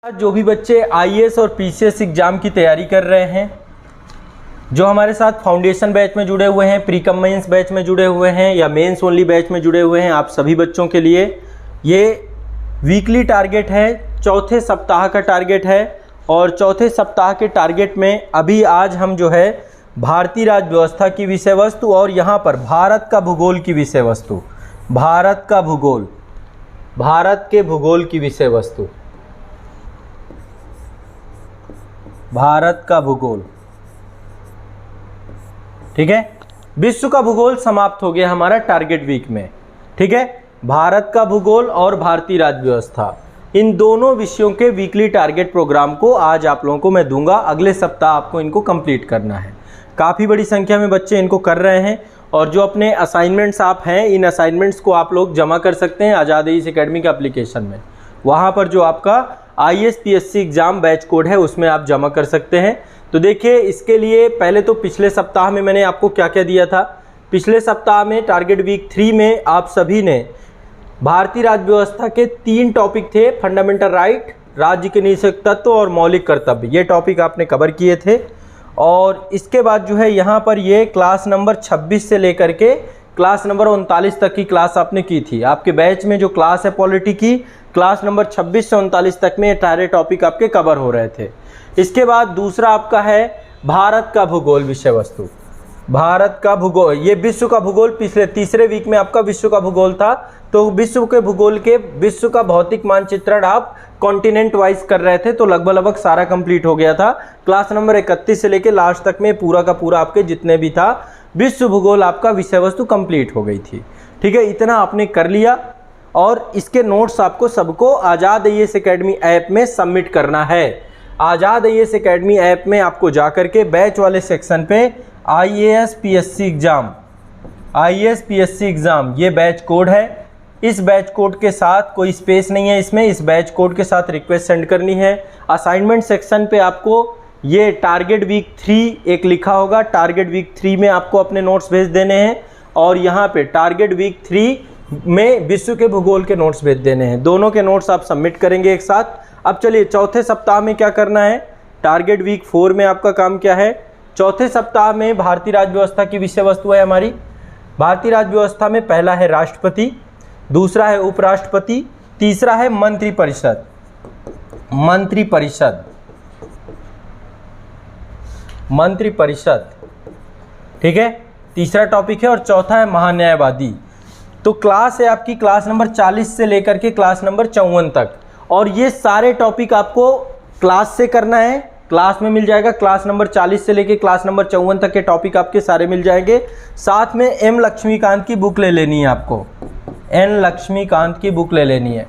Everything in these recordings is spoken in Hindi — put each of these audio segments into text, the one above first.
जो भी बच्चे आईएएस और पीसीएस एग्ज़ाम की तैयारी कर रहे हैं, जो हमारे साथ फाउंडेशन बैच में जुड़े हुए हैं, प्री कम मेंस बैच में जुड़े हुए हैं या मेंस ओनली बैच में जुड़े हुए हैं, आप सभी बच्चों के लिए ये वीकली टारगेट है, चौथे सप्ताह का टारगेट है। और चौथे सप्ताह के टारगेट में अभी आज हम जो है भारतीय राज्य व्यवस्था की विषय वस्तु और यहाँ पर भारत का भूगोल की विषय वस्तु, भारत का भूगोल, भारत के भूगोल की विषय वस्तु, भारत का भूगोल, ठीक है। विश्व का भूगोल समाप्त हो गया हमारा टारगेट वीक में, ठीक है। भारत का भूगोल और भारतीय राज्य व्यवस्था, इन दोनों विषयों के वीकली टारगेट प्रोग्राम को आज आप लोगों को मैं दूंगा। अगले सप्ताह आपको इनको कंप्लीट करना है। काफ़ी बड़ी संख्या में बच्चे इनको कर रहे हैं और जो अपने असाइनमेंट्स आप हैं, इन असाइनमेंट्स को आप लोग जमा कर सकते हैं आज़ाद एईएस एकेडमी के एप्लीकेशन में। वहाँ पर जो आपका IAS PSC exam batch code है उसमें आप जमा कर सकते हैं। तो देखिए, इसके लिए पहले तो पिछले सप्ताह में मैंने आपको क्या क्या दिया था। पिछले सप्ताह में टारगेट वीक 3 में आप सभी ने भारतीय राज्य व्यवस्था के 3 टॉपिक थे, फंडामेंटल राइट, राज्य के निषेध तत्व और मौलिक कर्तव्य, ये टॉपिक आपने कवर किए थे। और इसके बाद जो है यहाँ पर ये क्लास नंबर 26 से लेकर के क्लास नंबर 39 तक की क्लास आपने की थी। आपके बैच में जो क्लास है पॉलिटी की, क्लास नंबर 26 से 39 तक में ये सारे टॉपिक आपके कवर हो रहे थे। इसके बाद दूसरा आपका है भारत का भूगोल विषय वस्तु, भारत का भूगोल, ये विश्व का भूगोल पिछले तीसरे वीक में आपका विश्व का भूगोल था। तो विश्व के भूगोल के विश्व का भौतिक मानचित्रण आप कॉन्टिनेंट वाइज कर रहे थे, तो लगभग सारा कंप्लीट हो गया था। क्लास नंबर 31 से लेके लास्ट तक में पूरा का पूरा आपके जितने भी था विश्व भूगोल आपका विषय वस्तु कंप्लीट हो गई थी, ठीक है। इतना आपने कर लिया और इसके नोट्स आपको सबको आज़ाद एईएस एकेडमी ऐप में सबमिट करना है। आज़ाद एईएस एकेडमी ऐप में आपको जाकर के बैच वाले सेक्शन पे IAS PSC exam, IAS PSC exam, ये बैच कोड है। इस बैच कोड के साथ कोई स्पेस नहीं है इसमें, इस बैच कोड के साथ रिक्वेस्ट सेंड करनी है। असाइनमेंट सेक्शन पे आपको ये टारगेट वीक 3 एक लिखा होगा, टारगेट वीक 3 में आपको अपने नोट्स भेज देने हैं और यहाँ पे टारगेट वीक 3 में विश्व के भूगोल के नोट्स भेज देने हैं। दोनों के नोट्स आप सबमिट करेंगे एक साथ। अब चलिए चौथे सप्ताह में क्या करना है। टारगेट वीक 4 में आपका काम क्या है। चौथे सप्ताह में भारतीय राज्य व्यवस्था की विषय वस्तु है हमारी। भारतीय राज्य व्यवस्था में पहला है राष्ट्रपति, दूसरा है उपराष्ट्रपति, तीसरा है मंत्रिपरिषद, मंत्रिपरिषद, मंत्रिपरिषद, ठीक है, तीसरा टॉपिक है। और चौथा है महान्यायवादी। तो क्लास है आपकी क्लास नंबर 40 से लेकर के क्लास नंबर 54 तक, और ये सारे टॉपिक आपको क्लास से करना है। क्लास में मिल जाएगा, क्लास नंबर 40 से लेके क्लास नंबर 54 तक के टॉपिक आपके सारे मिल जाएंगे। साथ में एम लक्ष्मीकांत की बुक ले लेनी है आपको, एन लक्ष्मीकांत की बुक ले लेनी है,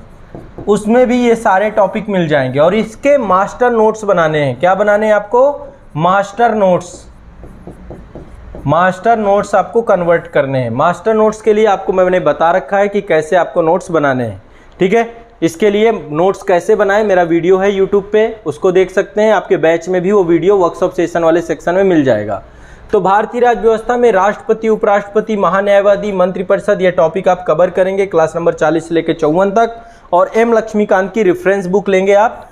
उसमें भी ये सारे टॉपिक मिल जाएंगे। और इसके मास्टर नोट्स बनाने हैं। क्या बनाने हैं आपको? मास्टर नोट्स, मास्टर नोट्स आपको कन्वर्ट करने हैं। मास्टर नोट्स के लिए आपको मैंने बता रखा है कि कैसे आपको नोट्स बनाने हैं, ठीक है। इसके लिए नोट्स कैसे बनाएं, मेरा वीडियो है यूट्यूब पे, उसको देख सकते हैं। आपके बैच में भी वो वीडियो वर्कशॉप सेशन वाले सेक्शन में मिल जाएगा। तो भारतीय राज्य व्यवस्था में राष्ट्रपति, उपराष्ट्रपति, महान्यायवादी, मंत्रिपरिषद, ये टॉपिक आप कवर करेंगे क्लास नंबर 40 से लेकर 54 तक। और एम लक्ष्मीकांत की रेफरेंस बुक लेंगे आप,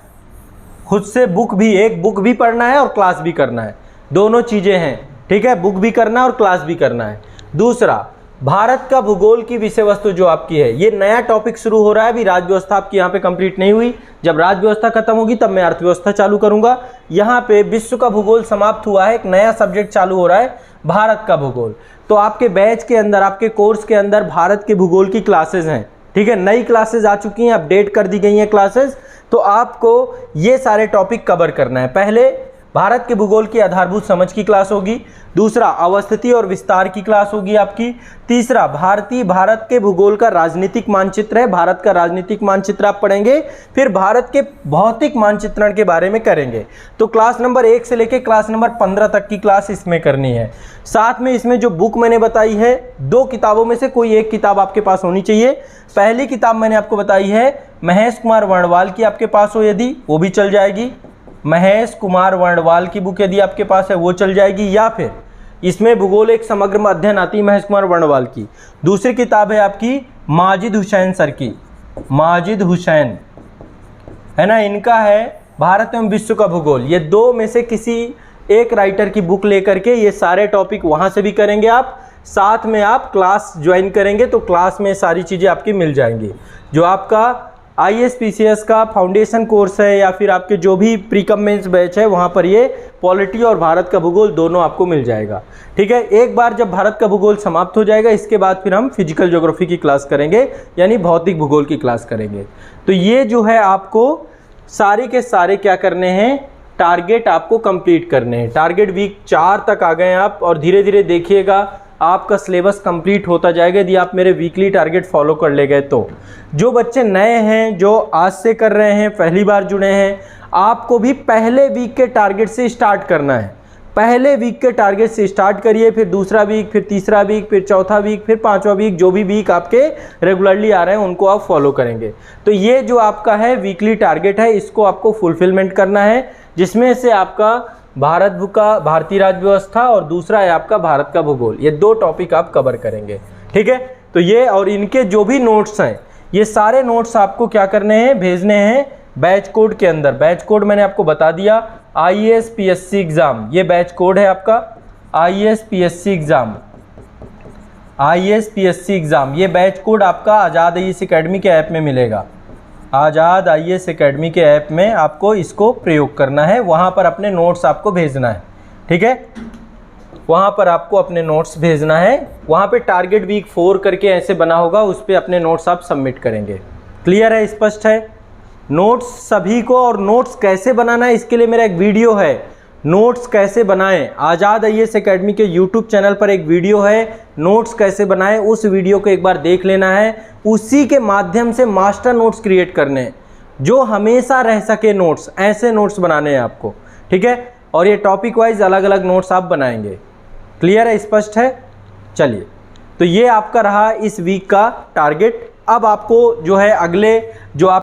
खुद से बुक भी, एक बुक भी पढ़ना है और क्लास भी करना है, दोनों चीज़ें हैं, ठीक है। बुक भी करना है और क्लास भी करना है। दूसरा, भारत का भूगोल की विषय वस्तु जो आपकी है, ये नया टॉपिक शुरू हो रहा है। अभी राज्य व्यवस्था आपकी यहाँ पे कंप्लीट नहीं हुई। जब राज्य व्यवस्था खत्म होगी तब मैं अर्थव्यवस्था चालू करूंगा। यहाँ पे विश्व का भूगोल समाप्त हुआ है, एक नया सब्जेक्ट चालू हो रहा है, भारत का भूगोल। तो आपके बैच के अंदर, आपके कोर्स के अंदर भारत के भूगोल की क्लासेज हैं, ठीक है। नई क्लासेज आ चुकी हैं, अपडेट कर दी गई हैं क्लासेज। तो आपको ये सारे टॉपिक कवर करना है। पहले भारत के भूगोल की आधारभूत समझ की क्लास होगी। दूसरा, अवस्थिति और विस्तार की क्लास होगी आपकी। तीसरा, भारत के भूगोल का राजनीतिक मानचित्र है, भारत का राजनीतिक मानचित्र आप पढ़ेंगे। फिर भारत के भौतिक मानचित्रण के बारे में करेंगे। तो क्लास नंबर 1 से लेकर क्लास नंबर 15 तक की क्लास इसमें करनी है। साथ में इसमें जो बुक मैंने बताई है, 2 किताबों में से कोई एक किताब आपके पास होनी चाहिए। पहली किताब मैंने आपको बताई है महेश कुमार वर्णवाल की, आपके पास हो यदि, वो भी चल जाएगी। महेश कुमार वर्णवाल की बुक यदि आपके पास है वो चल जाएगी। या फिर इसमें भूगोल एक समग्र अध्ययन आती है महेश कुमार वर्णवाल की। दूसरी किताब है आपकी माजिद हुसैन सर की, माजिद हुसैन, है ना, इनका है भारत एवं विश्व का भूगोल। ये दो में से किसी एक राइटर की बुक लेकर के ये सारे टॉपिक वहाँ से भी करेंगे आप, साथ में आप क्लास ज्वाइन करेंगे तो क्लास में सारी चीज़ें आपकी मिल जाएंगी। जो आपका ISPCS का फाउंडेशन कोर्स है या फिर आपके जो भी प्रीकम मेंस बैच है वहाँ पर ये पॉलिटी और भारत का भूगोल दोनों आपको मिल जाएगा। ठीक है, एक बार जब भारत का भूगोल समाप्त हो जाएगा इसके बाद फिर हम फिजिकल ज्योग्राफी की क्लास करेंगे, यानी भौतिक भूगोल की क्लास करेंगे। तो ये जो है आपको सारे के सारे क्या करने हैं, टारगेट आपको कंप्लीट करने हैं। टारगेट वीक 4 तक आ गए आप और धीरे धीरे देखिएगा आपका सिलेबस कंप्लीट होता जाएगा यदि आप मेरे वीकली टारगेट फॉलो कर ले गए तो। जो बच्चे नए हैं, जो आज से कर रहे हैं, पहली बार जुड़े हैं, आपको भी पहले वीक के टारगेट से स्टार्ट करना है। पहले वीक के टारगेट से स्टार्ट करिए, फिर दूसरा वीक, फिर तीसरा वीक, फिर चौथा वीक, फिर पांचवा वीक, जो भी वीक आपके रेगुलरली आ रहे हैं उनको आप फॉलो करेंगे। तो ये जो आपका है वीकली टारगेट है, इसको आपको फुलफिलमेंट करना है, जिसमें से आपका भारत का भारतीय राज्य व्यवस्था और दूसरा है आपका भारत का भूगोल। ये दो टॉपिक आप कवर करेंगे। ठीक है, तो ये और इनके जो भी नोट्स हैं ये सारे नोट्स आपको क्या करने हैं, भेजने हैं बैच कोड के अंदर। बैच कोड मैंने आपको बता दिया, ISPSC एग्ज़ाम, ये बैच कोड है आपका ISPSC एग्ज़ाम। ISPSC एग्ज़ाम ये बैच कोड आपका आज़ाद IAS अकेडमी के ऐप में मिलेगा। आज़ाद IAS अकेडमी के ऐप में आपको इसको प्रयोग करना है, वहाँ पर अपने नोट्स आपको भेजना है। ठीक है, वहाँ पर आपको अपने नोट्स भेजना है, वहाँ पे टारगेट वीक 4 करके ऐसे बना होगा, उस पर अपने नोट्स आप सबमिट करेंगे। क्लियर है, स्पष्ट है? नोट्स सभी को, और नोट्स कैसे बनाना है इसके लिए मेरा एक वीडियो है, नोट्स कैसे बनाएं। आज़ाद IAS अकेडमी के यूट्यूब चैनल पर एक वीडियो है, नोट्स कैसे बनाएं, उस वीडियो को एक बार देख लेना है। उसी के माध्यम से मास्टर नोट्स क्रिएट करने हैं, जो हमेशा रह सके नोट्स, ऐसे नोट्स बनाने हैं आपको। ठीक है, और ये टॉपिक वाइज अलग अलग नोट्स आप बनाएंगे। क्लियर है, स्पष्ट है? चलिए, तो ये आपका रहा इस वीक का टारगेट। अब आपको जो है अगले जो आप